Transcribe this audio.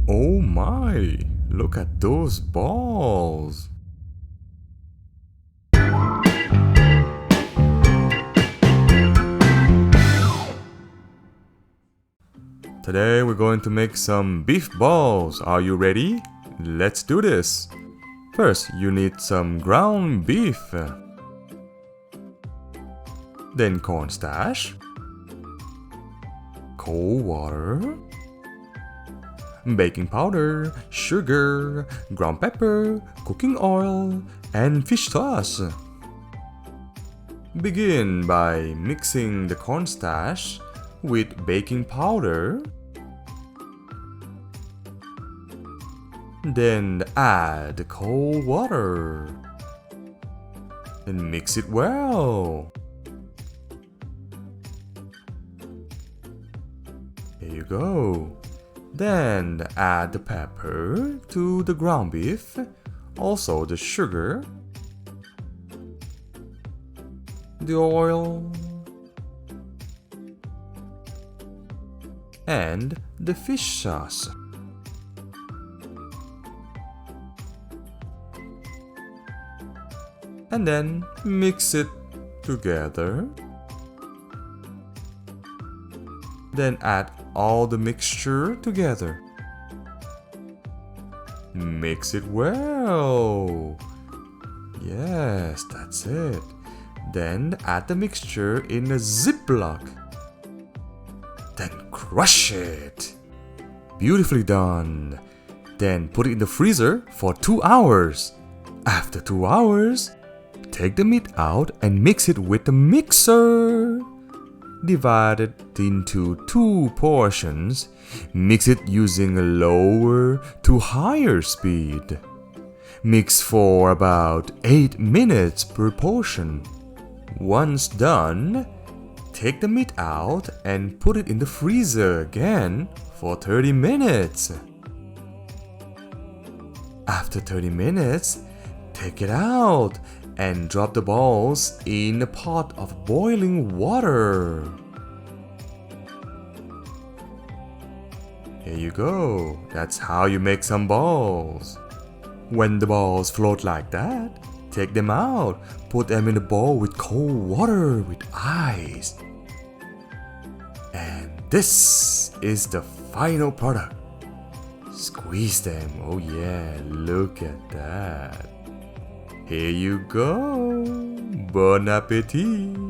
Oh my, look at those balls. Today we're going to make some beef balls. Are you ready? Let's do this. First, you need some ground beef. Then cornstarch, cold water, baking powder, sugar, ground pepper, cooking oil, and fish sauce. Begin by mixing the cornstarch with baking powder. Then add the cold water. Then mix it well. Here you go. Then add the pepper to the ground beef, also the sugar, the oil, and the fish sauce. And then mix it together. Then add all the mixture together. Mix it well. Yes, that's it. Then add the mixture in a Ziploc. Then crush it. Beautifully done. Then put it in the freezer for 2 hours. After 2 hours, take the meat out and mix it with the mixer. Divide it into 2 portions. Mix it using a lower to higher speed. Mix for about 8 minutes per portion. Once done, take the meat out and put it in the freezer again for 30 minutes. After 30 minutes, take it out and drop the balls in a pot of boiling water. Here you go. That's how you make some balls. When the balls float like that, take them out. Put them in a bowl with cold water with ice. And this is the final product. Squeeze them. Oh yeah, look at that. Here you go. Bon appetit.